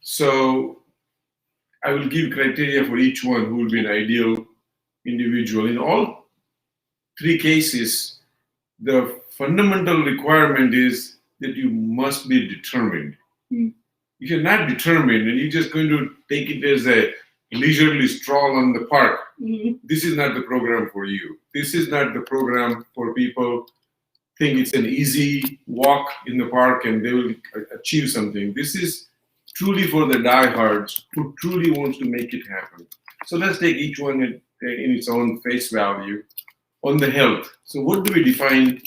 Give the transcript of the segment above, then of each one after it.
So I will give criteria for each one who will be an ideal individual. In all three cases, the fundamental requirement is that you must be determined. If you're not determined and you're just going to take it as a leisurely stroll on the park, this is not the program for you. This is not the program for people think it's an easy walk in the park and they will achieve something. This is truly for the diehards who truly wants to make it happen. So let's take each one in its own face value. On the health. So what do we define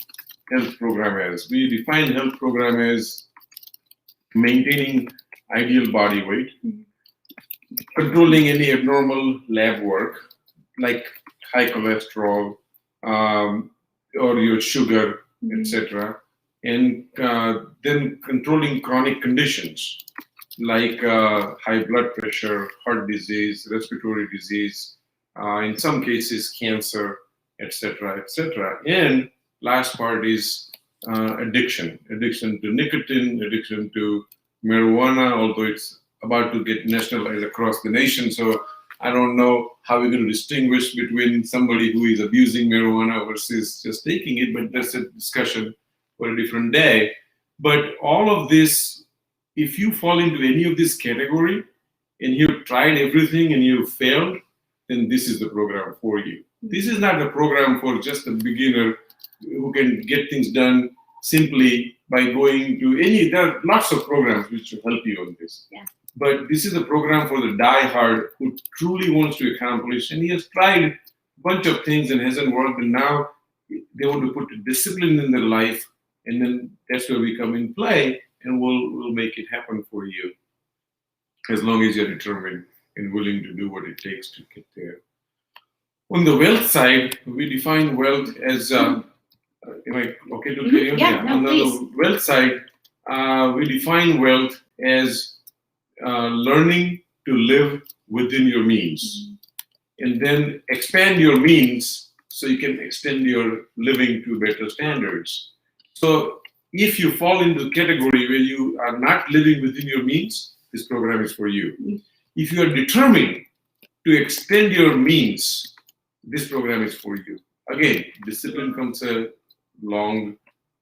health program as? We define health program as maintaining ideal body weight, controlling any abnormal lab work like high cholesterol or your sugar, etc., and then controlling chronic conditions like high blood pressure, heart disease, respiratory disease, in some cases cancer, etc., etc. And last part is addiction to nicotine, addiction to marijuana, although it's about to get nationalized across the nation. So I don't know how we're going to distinguish between somebody who is abusing marijuana versus just taking it, but that's a discussion for a different day. But all of this, if you fall into any of this category and you've tried everything and you've failed, then this is the program for you. This is not a program for just a beginner who can get things done simply by going to any. There are lots of programs which will help you on this. Yeah. But this is a program for the diehard who truly wants to accomplish, and he has tried a bunch of things and hasn't worked, and now they want to put discipline in their life, and then that's where we come in play, and we'll make it happen for you, as long as you're determined and willing to do what it takes to get there. On the wealth side, we define wealth as, am I okay to carry on? Yeah, no, on please. the wealth side, we define wealth as learning to live within your means, and then expand your means so you can extend your living to better standards. So if you fall into the category where you are not living within your means, this program is for you. If you are determined to extend your means, this program is for you. Again, discipline comes along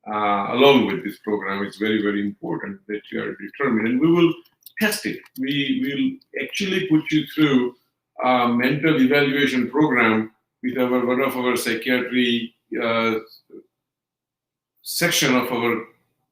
with this program. It's very, very important that you are determined, and we will test it. We will actually put you through a mental evaluation program with one of our psychiatry section of our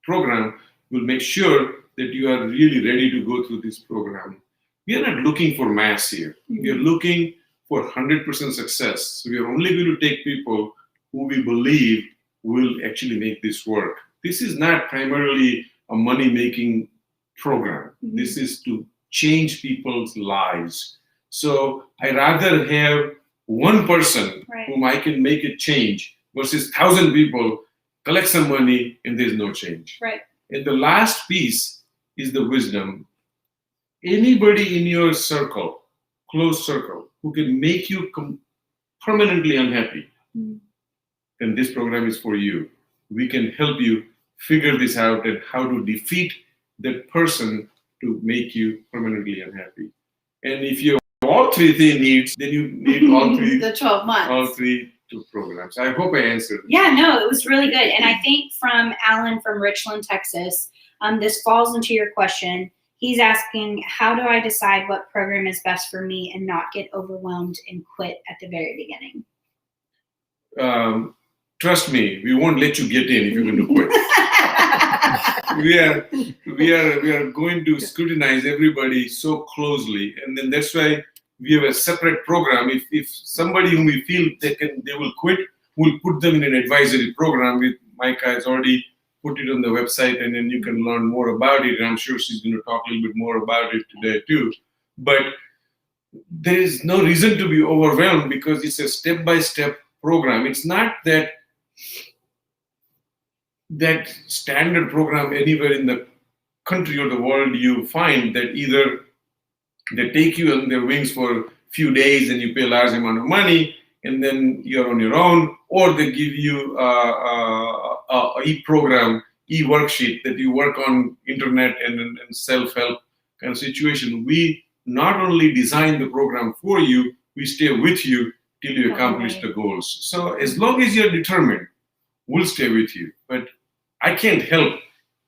program. We'll make sure that you are really ready to go through this program. We are not looking for mass here. We are looking for 100% success. So we are only going to take people who we believe will actually make this work. This is not primarily a money-making program. This is to change people's lives. So I rather have one person whom I can make a change versus 1,000 people collect some money and there's no change. Right. And the last piece is the wisdom. Anybody in your circle, close circle, who can make you permanently unhappy, then this program is for you. We can help you figure this out and how to defeat that person to make you permanently unhappy. And if you have all three needs, then you need all three. The 12 months. All three two programs. I hope I answered. Yeah, no, it was really good. And I think from Alan from Richland, Texas, this falls into your question. He's asking, how do I decide what program is best for me and not get overwhelmed and quit at the very beginning? Trust me, we won't let you get in if you're going to quit. we are going to scrutinize everybody so closely, and then that's why we have a separate program. If somebody whom we feel they will quit, we'll put them in an advisory program. With Micah has already put it on the website, and then you can learn more about it. And I'm sure she's going to talk a little bit more about it today too. But there is no reason to be overwhelmed because it's a step-by-step program. It's not that standard program anywhere in the country or the world you find that either they take you on their wings for a few days and you pay a large amount of money and then you're on your own, or they give you e-program, e-worksheet that you work on internet and self-help kind of situation. We not only design the program for you, we stay with you till you accomplish the goals. So as long as you're determined, we'll stay with you. But I can't help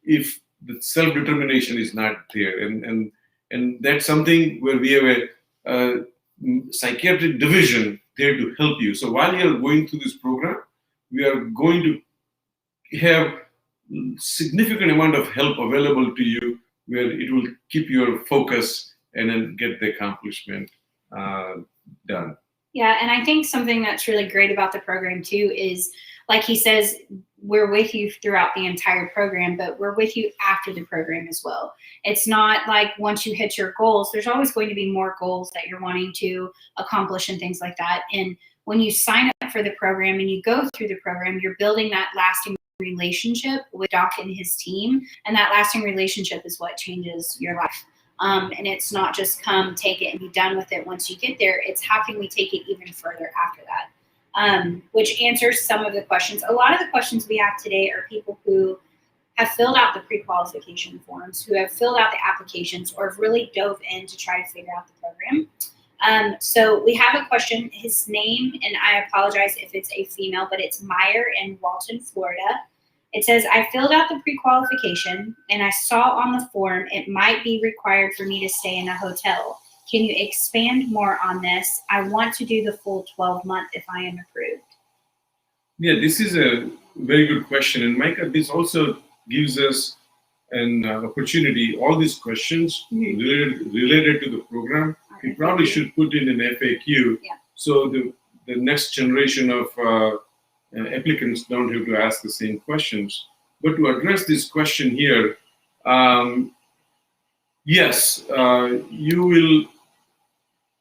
if the self-determination is not there. And that's something where we have a psychiatric division there to help you. So while you're going through this program, we are going to have significant amount of help available to you where it will keep your focus and then get the accomplishment done. Yeah, and I think something that's really great about the program too is, like he says, we're with you throughout the entire program, but we're with you after the program as well. It's not like once you hit your goals, there's always going to be more goals that you're wanting to accomplish and things like that. And when you sign up for the program and you go through the program, you're building that lasting relationship with Doc and his team. And that lasting relationship is what changes your life. And it's not just come, take it, and be done with it once you get there. It's how can we take it even further after that, which answers some of the questions. A lot of the questions we have today are people who have filled out the pre-qualification forms, who have filled out the applications, or have really dove in to try to figure out the program. So we have a question. His name, and I apologize if it's a female, but it's Meyer in Walton, Florida. It says, I filled out the pre-qualification and I saw on the form it might be required for me to stay in a hotel. Can you expand more on this? I want to do the full 12-month if I am approved. Yeah, this is a very good question. And Micah, this also gives us an opportunity. All these questions related to the program, we probably should put in an FAQ. Yeah. So the next generation of applicants don't have to ask the same questions. But to address this question here, yes, you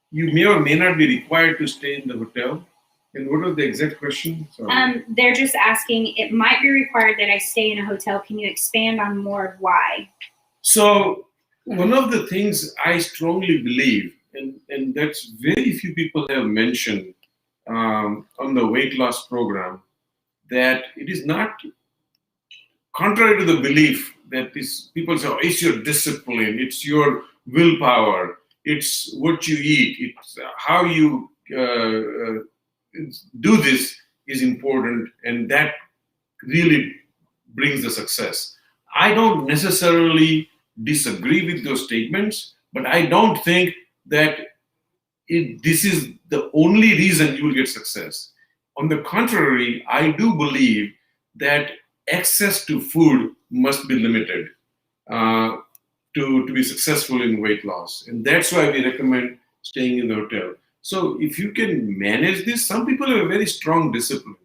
may or may not be required to stay in the hotel. And what was the exact question? Sorry. They're just asking, it might be required that I stay in a hotel. Can you expand on more of why? So one of the things I strongly believe, and that's very few people have mentioned on the weight loss program, that it is not contrary to the belief that people say, oh, it's your discipline, it's your willpower, it's what you eat, it's how you do this is important, and that really brings the success. I don't necessarily disagree with those statements, but I don't think that this is the only reason you will get success. On the contrary, I do believe that access to food must be limited to be successful in weight loss. And that's why we recommend staying in the hotel. So if you can manage this, some people have a very strong discipline.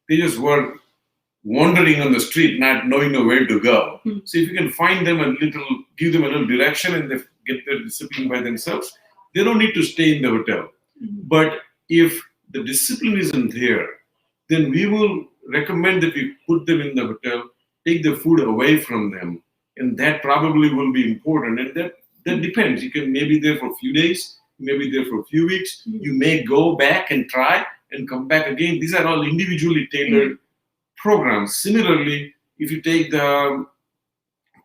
They just work wandering on the street, not knowing where to go. Mm-hmm. So if you can find them give them a little direction and they get their discipline by themselves, they don't need to stay in the hotel. Mm-hmm. But if the discipline isn't there, then we will recommend that we put them in the hotel, take the food away from them. And that probably will be important. And that depends. You can maybe there for a few days, maybe there for a few weeks. Mm-hmm. You may go back and try and come back again. These are all individually tailored programs. Similarly, if you take the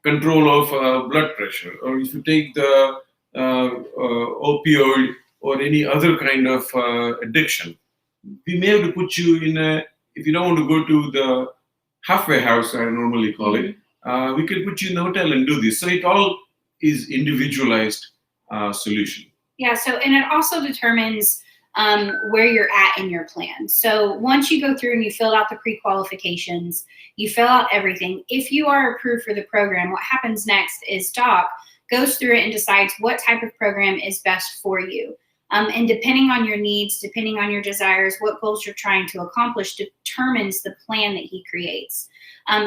control of blood pressure, or if you take the opioid or any other kind of addiction, we may have to put you in if you don't want to go to the halfway house, I normally call it, we can put you in the hotel and do this. So it all is individualized solution. Yeah, and it also determines where you're at in your plan. So once you go through and you fill out the pre-qualifications, you fill out everything. If you are approved for the program, what happens next is Doc goes through it and decides what type of program is best for you. And depending on your needs, depending on your desires, what goals you're trying to accomplish determines the plan that he creates.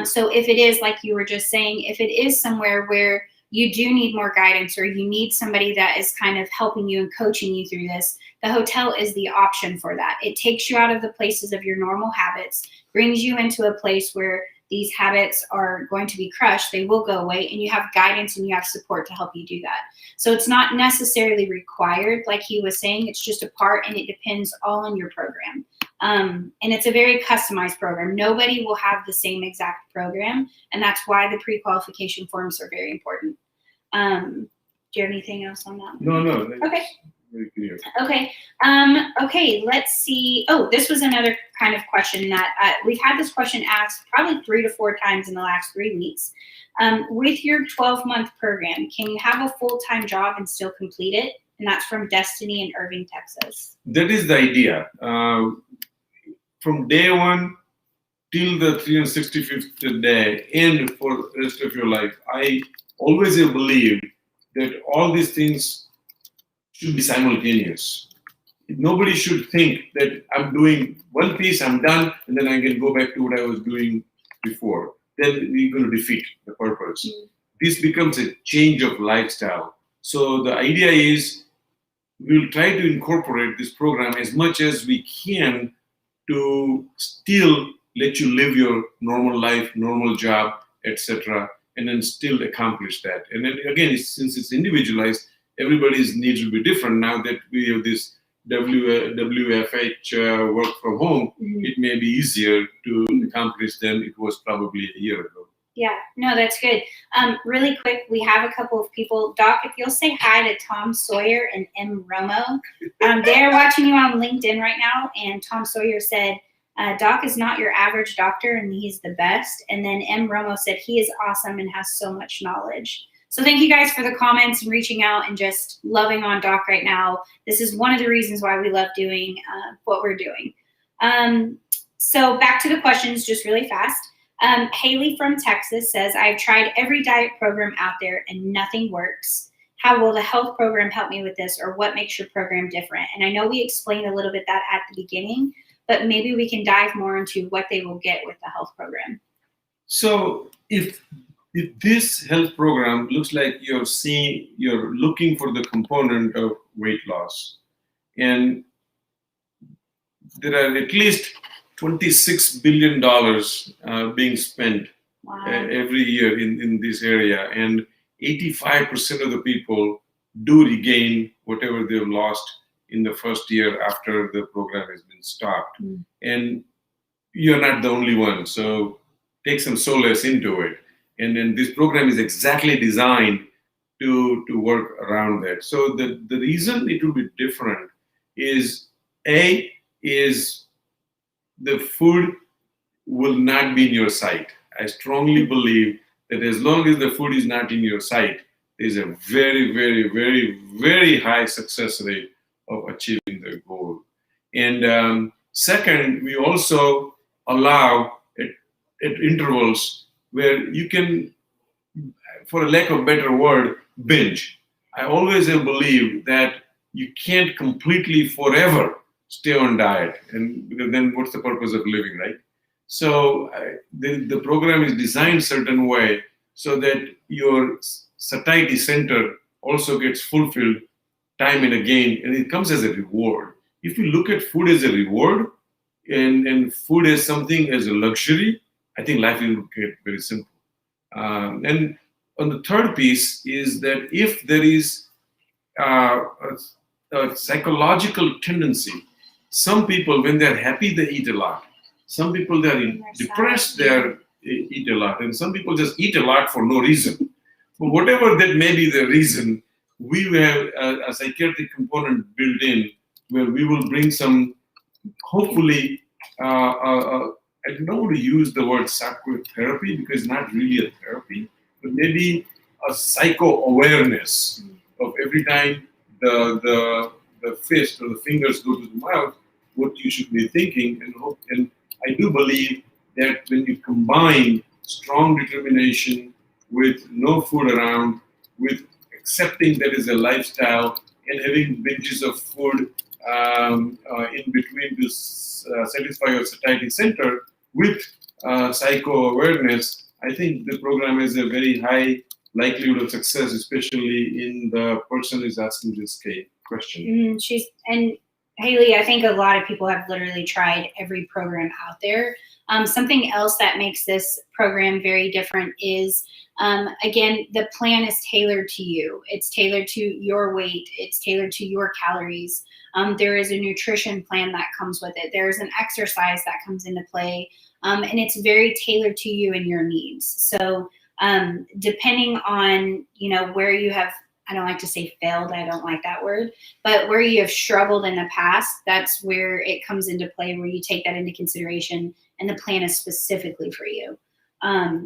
So if it is, like you were just saying, if it is somewhere where you do need more guidance or you need somebody that is kind of helping you and coaching you through this, the hotel is the option for that. It takes you out of the places of your normal habits, brings you into a place where these habits are going to be crushed. They will go away, and you have guidance and you have support to help you do that. So it's not necessarily required, like he was saying. It's just a part, and it depends all on your program. And it's a very customized program. Nobody will have the same exact program, and that's why the pre-qualification forms are very important. Do you have anything else on that? No. That's Okay. very clear. Okay. Okay, let's see. Oh, this was another kind of question that we've had this question asked probably 3 to 4 times in the last 3 weeks. With your 12-month program, can you have a full-time job and still complete it? And that's from Destiny in Irving, Texas. That is the idea. From day one till the 365th day and for the rest of your life, I always have believed that all these things should be simultaneous. Nobody should think that I'm doing one piece, I'm done, and then I can go back to what I was doing before. Then we're going to defeat the purpose. This becomes a change of lifestyle. So the idea is we'll try to incorporate this program as much as we can to still let you live your normal life, normal job, etc., and then still accomplish that. And then again, since it's individualized, everybody's needs will be different. Now that we have this WFH work from home, it may be easier to accomplish than it was probably a year ago. Yeah, no, that's good. Really quick, we have a couple of people. Doc, if you'll say hi to Tom Sawyer and M. Romo. They're watching you on LinkedIn right now, and Tom Sawyer said, Doc is not your average doctor, and he's the best. And then M. Romo said, he is awesome and has so much knowledge. So thank you guys for the comments and reaching out and just loving on Doc right now. This is one of the reasons why we love doing what we're doing. So back to the questions just really fast. Haley from Texas says, I've tried every diet program out there and nothing works. How will the health program help me with this, or what makes your program different? And I know we explained a little bit that at the beginning, but maybe we can dive more into what they will get with the health program. So if this health program looks like you're looking for the component of weight loss, and there are at least $26 billion being spent every year in this area, and 85% of the people do regain whatever they've lost in the first year after the program has been stopped. And you're not the only one, so take some solace into it. And then this program is exactly designed to work around that. So the reason it will be different is the food will not be in your sight. I strongly believe that as long as the food is not in your sight, there's a very, very, very, very high success rate of achieving the goal. And second, we also allow at intervals where you can, for a lack of a better word, binge. I always have believed that you can't completely forever stay on diet, and because then what's the purpose of living, right? So the program is designed a certain way so that your satiety center also gets fulfilled time and again, and it comes as a reward. If you look at food as a reward and food as something as a luxury, I think life will get very simple. And on the third piece is that if there is a psychological tendency, some people, when they're happy, they eat a lot. Some people, they're depressed, they eat a lot. And some people just eat a lot for no reason. But whatever that may be the reason, we have a psychiatric component built in where we will bring some, hopefully, I don't want to use the word psychotherapy because it's not really a therapy, but maybe a psycho-awareness of every time the fist or the fingers go to the mouth, what you should be thinking. And I do believe that when you combine strong determination with no food around, with accepting that is a lifestyle, and having binges of food in between to satisfy your satiety center with psycho-awareness, I think the program has a very high likelihood of success, especially in the person who's asking this question. And Haley, I think a lot of people have literally tried every program out there. Something else that makes this program very different is, again, the plan is tailored to you. It's tailored to your weight. It's tailored to your calories. There is a nutrition plan that comes with it. There's an exercise that comes into play. And it's very tailored to you and your needs. So depending on, where you have I don't like to say failed, I don't like that word, but where you have struggled in the past, that's where it comes into play, where you take that into consideration and the plan is specifically for you.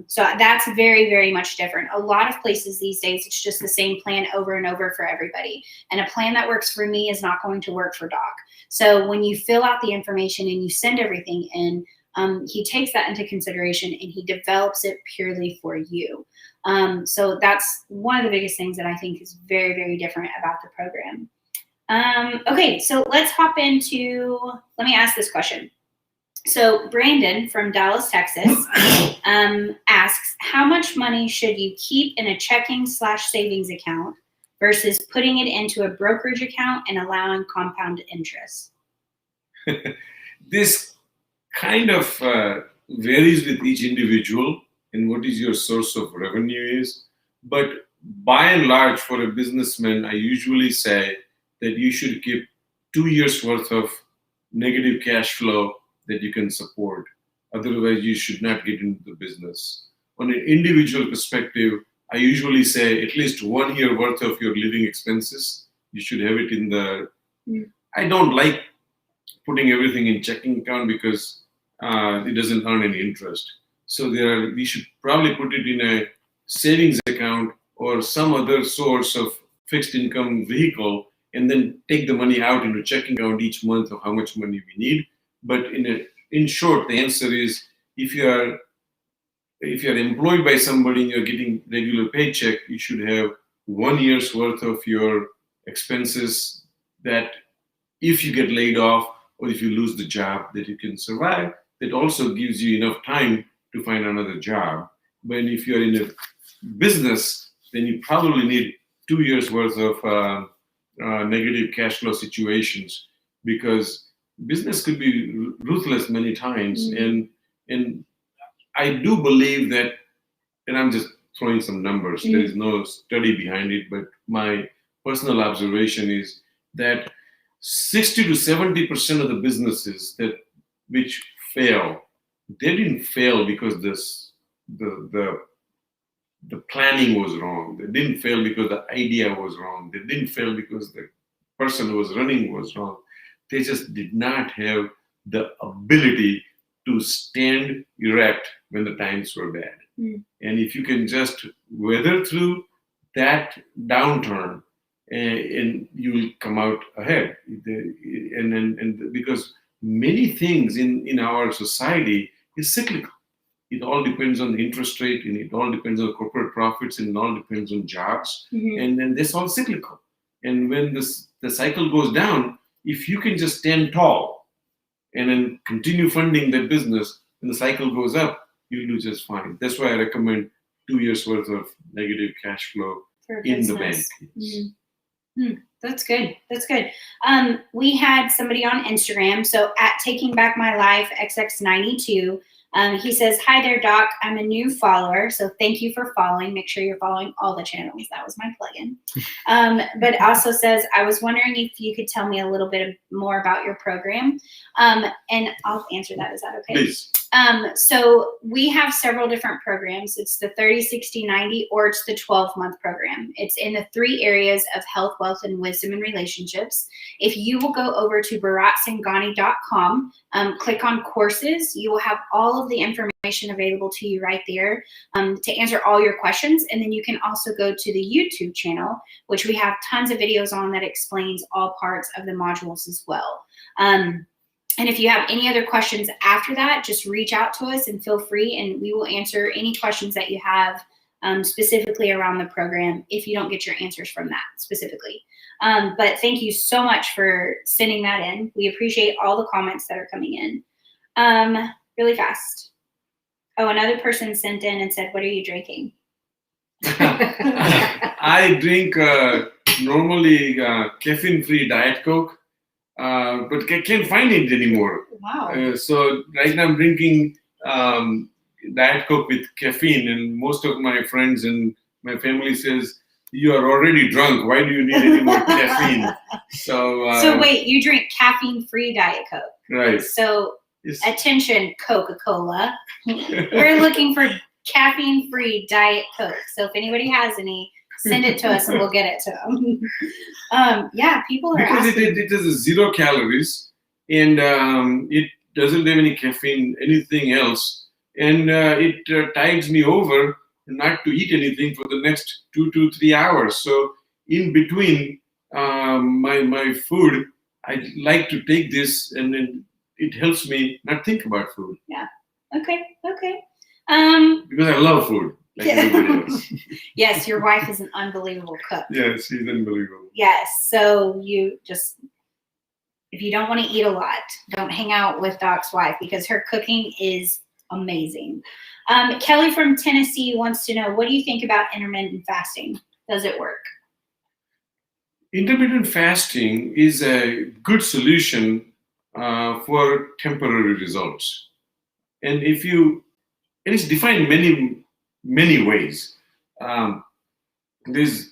So that's very, very much different. A lot of places these days, it's just the same plan over and over for everybody. And a plan that works for me is not going to work for Doc. So when you fill out the information and you send everything in, he takes that into consideration and he develops it purely for you. So that's one of the biggest things that I think is very, very different about the program. Okay, so let's hop into, let me ask this question. So Brandon from Dallas, Texas, asks, how much money should you keep in a checking/savings account versus putting it into a brokerage account and allowing compound interest? This kind of varies with each individual and what is your source of revenue is. But by and large, for a businessman, I usually say that you should keep 2 years worth of negative cash flow that you can support. Otherwise, you should not get into the business. On an individual perspective, I usually say at least 1 year worth of your living expenses. You should have it in the. I don't like putting everything in checking account because it doesn't earn any interest. So we should probably put it in a savings account or some other source of fixed income vehicle, and then take the money out into checking account each month of how much money we need. But in short, the answer is if you are employed by somebody and you're getting regular paycheck, you should have 1 year's worth of your expenses that if you get laid off or if you lose the job that you can survive. That also gives you enough time to find another job. But if you're in a business, then you probably need 2 years worth of negative cash flow situations, because business could be ruthless many times. And I do believe that, and I'm just throwing some numbers, there is no study behind it, but my personal observation is that 60 to 70% of the businesses which fail, they didn't fail because the planning was wrong. They didn't fail because the idea was wrong. They didn't fail because the person who was running was wrong. They just did not have the ability to stand erect when the times were bad. And if you can just weather through that downturn, and you will come out ahead. And because many things in our society is cyclical. It all depends on the interest rate, and it all depends on corporate profits, and it all depends on jobs, and then that's all cyclical. And when the cycle goes down, if you can just stand tall and then continue funding that business, when the cycle goes up, you'll do just fine. That's why I recommend 2 years worth of negative cash flow in the bank. That's good. That's good. We had somebody on Instagram, so at Taking Back My Life XX92. He says, hi there, Doc. I'm a new follower, so thank you for following. Make sure you're following all the channels. That was my plug-in. But also says, I was wondering if you could tell me a little bit more about your program. And I'll answer that. Is that okay? Please. So we have several different programs. It's the 30, 60, 90, or it's the 12-month program. It's in the 3 areas of health, wealth, and wisdom and relationships. If you will go over to BharatSangani.com, click on courses, you will have all of the information available to you right there to answer all your questions. And then you can also go to the YouTube channel, which we have tons of videos on that explains all parts of the modules as well. And if you have any other questions after that, just reach out to us and feel free, and we will answer any questions that you have specifically around the program if you don't get your answers from that specifically. But thank you so much for sending that in. We appreciate all the comments that are coming in. Really fast. Oh, another person sent in and said, what are you drinking? I drink normally caffeine-free Diet Coke. But I can't find it anymore. Wow. So right now I'm drinking Diet Coke with caffeine, and most of my friends and my family says, you are already drunk. Why do you need any more caffeine? So wait, you drink caffeine-free Diet Coke. Right. So attention, Coca-Cola. We're looking for caffeine-free Diet Coke. So if anybody has any, Send it to us and we'll get it to them. Yeah, people are Because asking. it is 0 calories, and it doesn't have any caffeine, anything else, and it tides me over not to eat anything for the next 2 to 3 hours. So in between my food, I like to take this, and then it helps me not think about food. Okay. Because I love food, like everybody else. Yes, your wife is an unbelievable cook. Yeah, she's unbelievable. Yes, so you just, if you don't want to eat a lot, don't hang out with Doc's wife because her cooking is amazing. Kelly from Tennessee wants to know, what do you think about intermittent fasting? Does it work? Intermittent fasting is a good solution for temporary results. And it's defined many ways. There's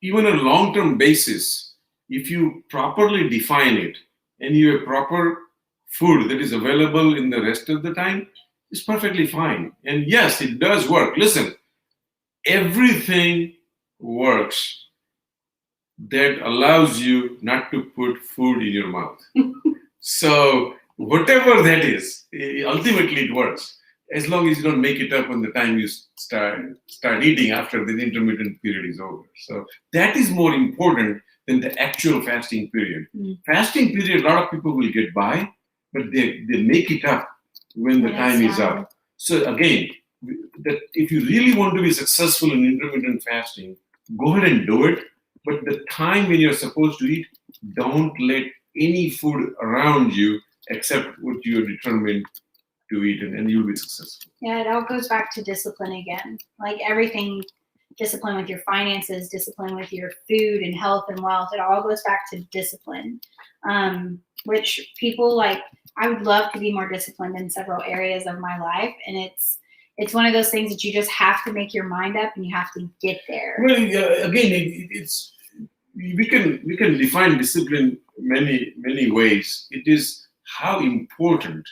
even a long-term basis. If you properly define it and you have proper food that is available in the rest of the time, it's perfectly fine. And yes, it does work. Listen, everything works that allows you not to put food in your mouth. So whatever that is, ultimately it works. As long as you don't make it up on the time you start eating after the intermittent period is over. So that is more important than the actual fasting period. Fasting period, a lot of people will get by, but they make it up when the time is up. So again, that if you really want to be successful in intermittent fasting, go ahead and do it. But the time when you're supposed to eat, don't let any food around you except what you're determined to eat, and you'll be successful. Yeah, it all goes back to discipline again. Like everything, discipline with your finances, discipline with your food and health and wealth, it all goes back to discipline. Which people like, I would love to be more disciplined in several areas of my life. And it's one of those things that you just have to make your mind up and you have to get there. Well, again, we can define discipline many ways. It is how important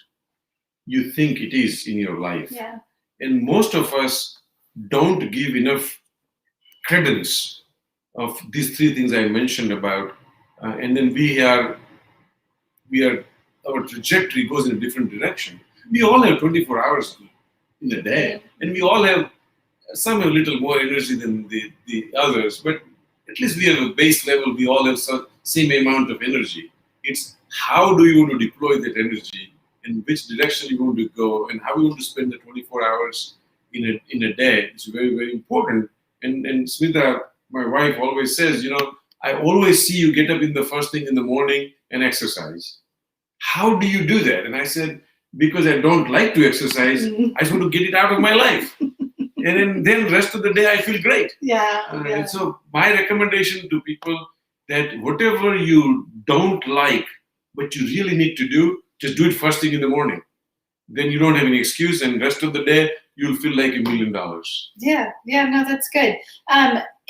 you think it is in your life. Yeah. And most of us don't give enough credence of these 3 things I mentioned about, and then our trajectory goes in a different direction. We all have 24 hours in a day, and we all have some have a little more energy than the others, but at least we have a base level. We all have some same amount of energy. It's how do you want to deploy that energy, and which direction you want to go, and how you want to spend the 24 hours in a day. It's very, very important. And Smita, my wife, always says, I always see you get up in the first thing in the morning and exercise. How do you do that? And I said, because I don't like to exercise, I just want to get it out of my life. And then the rest of the day I feel great. Yeah. And so my recommendation to people that whatever you don't like, but you really need to do, just do it first thing in the morning. Then you don't have any excuse, and the rest of the day you'll feel like $1 million. Yeah, no, that's good.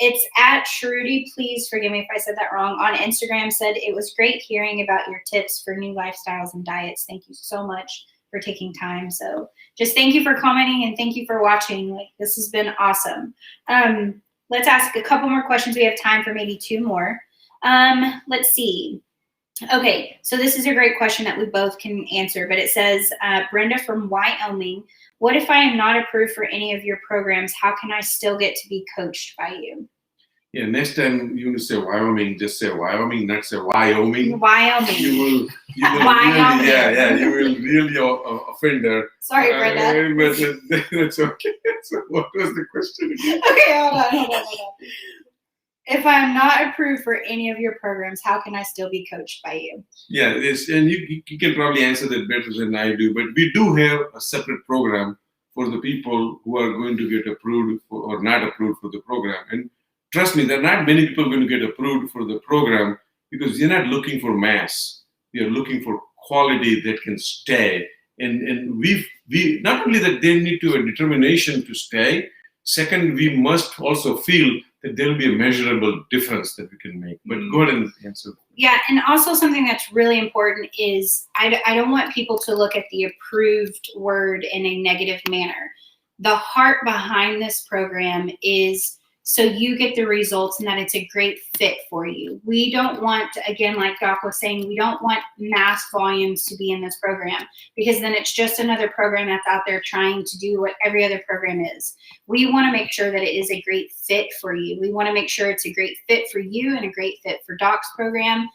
It's at Shruti, please forgive me if I said that wrong, on Instagram said, it was great hearing about your tips for new lifestyles and diets. Thank you so much for taking time. So just thank you for commenting and thank you for watching. Like, this has been awesome. Let's ask a couple more questions. We have time for maybe 2 more. Let's see. Okay, so this is a great question that we both can answer, but it says, Brenda from Wyoming, what if I am not approved for any of your programs? How can I still get to be coached by you? Yeah, next time you want to say Wyoming, just say Wyoming, not say Wyoming. Wyoming. You will Wyoming. Really, you will really offend her. Sorry, Brenda. But that's okay. So what was the question again? Okay, hold on. If I am not approved for any of your programs, how can I still be coached by you? Yeah, and you can probably answer that better than I do, but we do have a separate program for the people who are going to get approved or not approved for the program. And trust me, there are not many people going to get approved for the program because you're not looking for mass. We are looking for quality that can stay. And we not only that they need to have a determination to stay, second, we must also feel that there will be a measurable difference that we can make. But go ahead and answer. Yeah, and also something that's really important is I don't want people to look at the approved word in a negative manner. The heart behind this program is so you get the results and that it's a great fit for you. We don't want, again, like Doc was saying, we don't want mass volumes to be in this program, because then it's just another program that's out there trying to do what every other program is. We want to make sure that it is a great fit for you. We want to make sure it's a great fit for you and a great fit for Doc's program,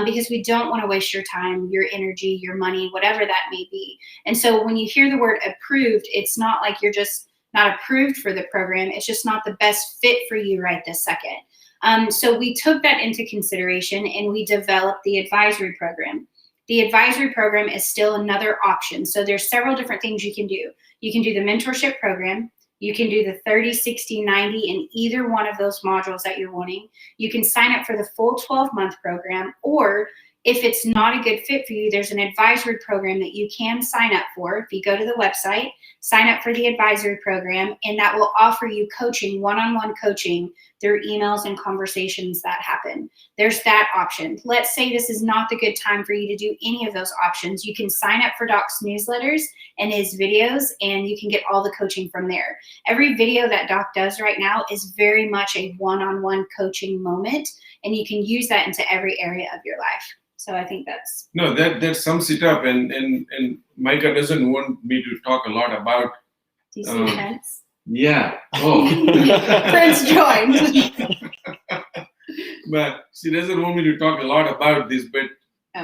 because we don't want to waste your time, your energy, your money, whatever that may be. And so when you hear the word approved, it's not like you're just not approved for the program. It's just not the best fit for you right this second. So we took that into consideration and we developed the advisory program. The advisory program is still another option. So there's several different things you can do. You can do the mentorship program. You can do the 30, 60, 90 in either one of those modules that you're wanting. You can sign up for the full 12-month program, or if it's not a good fit for you, there's an advisory program that you can sign up for. If you go to the website, sign up for the advisory program, and that will offer you coaching, one-on-one coaching through emails and conversations that happen. There's that option. Let's say this is not the good time for you to do any of those options. You can sign up for Doc's newsletters and his videos, and you can get all the coaching from there. Every video that Doc does right now is very much a one-on-one coaching moment, and you can use that into every area of your life. So I think that's... No, that sums it up. And Micah doesn't want me to talk a lot about... Do you see Prince? Yeah. Oh. Prince joined. But she doesn't want me to talk a lot about this, but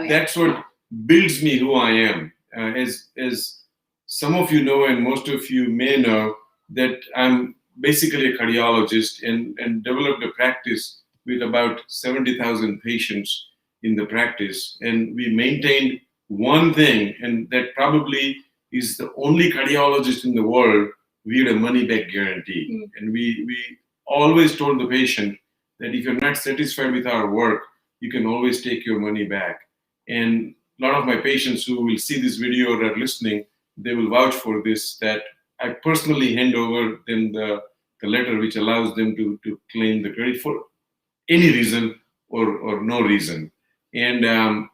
that's what builds me who I am. As some of you know, and most of you may know, that I'm basically a cardiologist and developed a practice with about 70,000 patients in the practice, and we maintained one thing, and that probably is the only cardiologist in the world. We had a money-back guarantee, and we always told the patient that if you're not satisfied with our work, you can always take your money back. And a lot of my patients who will see this video or are listening, they will vouch for this, that I personally hand over them the letter which allows them to claim the credit for any reason or no reason. And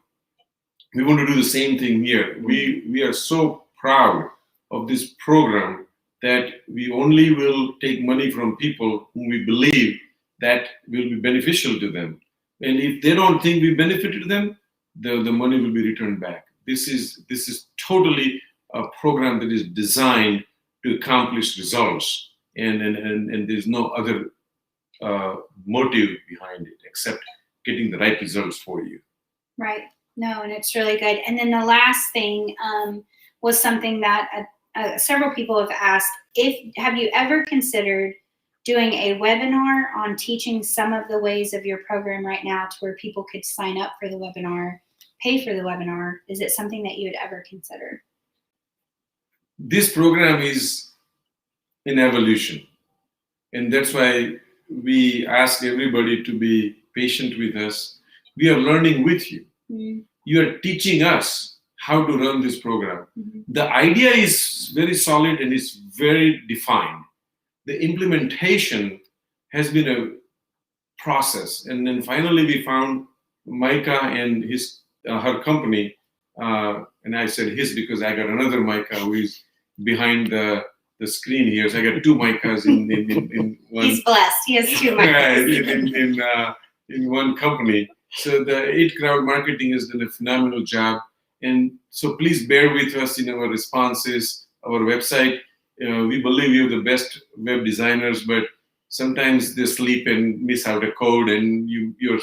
we want to do the same thing here. We are so proud of this program that we only will take money from people whom we believe that will be beneficial to them. And if they don't think we benefited them, the money will be returned back. This is totally a program that is designed to accomplish results, and there's no other motive behind it except getting the right results for you. Right. No, and it's really good. And then the last thing was something that several people have asked. Have you ever considered doing a webinar on teaching some of the ways of your program right now, to where people could sign up for the webinar, pay for the webinar? Is it something that you would ever consider? This program is in evolution, and that's why we ask everybody to be patient with us. We are learning with you. Mm-hmm. You are teaching us how to run this program. Mm-hmm. The idea is very solid and is very defined. The implementation has been a process, and then finally we found Micah and her company, and I said his because I got another Micah who is behind the screen here. So I got two Micahs in one. He's blessed. He has two Micahs. in one company. So the 8 Crowd Marketing has done a phenomenal job. And so please bear with us in our responses, our website. We believe you're the best web designers, but sometimes they sleep and miss out a code, and your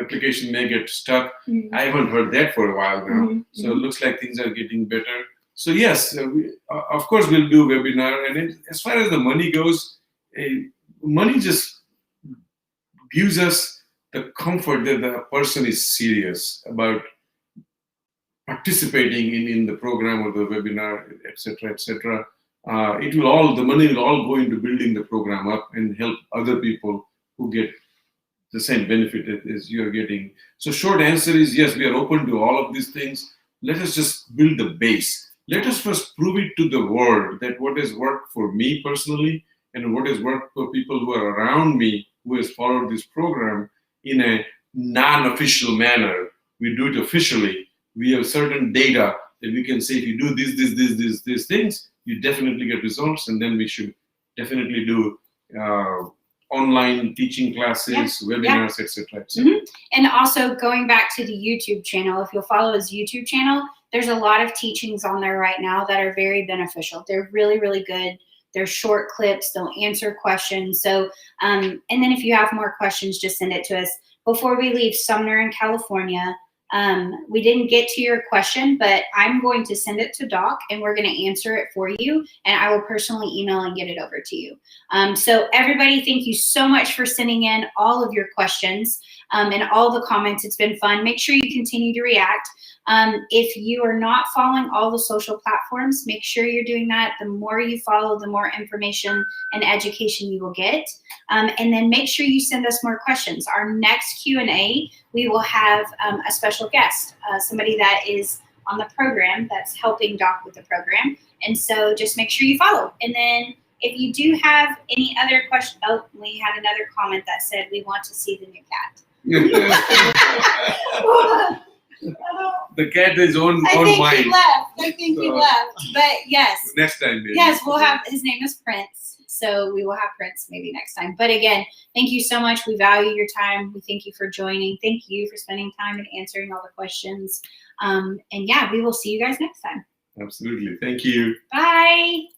application may get stuck. Mm-hmm. I haven't heard that for a while now. Mm-hmm. So it looks like things are getting better. So yes, of course we'll do webinar. And as far as the money goes, money just gives us the comfort that the person is serious about participating in the program or the webinar, etc., etc. The money will all go into building the program up and help other people who get the same benefit as you are getting. So short answer is yes, we are open to all of these things. Let us just build the base. Let us first prove it to the world that what has worked for me personally and what has worked for people who are around me who has followed this program in a non-official manner. We do it officially. We have certain data that we can say if you do these things, you definitely get results, and then we should definitely do online teaching classes, webinars, etc. And also going back to the YouTube channel, if you'll follow his YouTube channel, there's a lot of teachings on there right now that are very beneficial. They're really, really good. They're short clips. They'll answer questions. So, and then if you have more questions, just send it to us. Before we leave Sumner in California, we didn't get to your question, but I'm going to send it to Doc and we're going to answer it for you. And I will personally email and get it over to you. So everybody, thank you so much for sending in all of your questions and all the comments. It's been fun. Make sure you continue to react. If you are not following all the social platforms, make sure you're doing that. The more you follow, the more information and education you will get. And then make sure you send us more questions. Our next Q&A, we will have a special guest, somebody that is on the program that's helping Doc with the program. And so just make sure you follow. And then if you do have any other questions, oh, we had another comment that said, we want to see the new cat. The cat is on I think mine. he left. I think he left. But yes. Next time, maybe. Yes, we'll have, his name is Prince. So we will have Prince maybe next time. But again, thank you so much. We value your time. We thank you for joining. Thank you for spending time and answering all the questions. And yeah, we will see you guys next time. Absolutely. Thank you. Bye.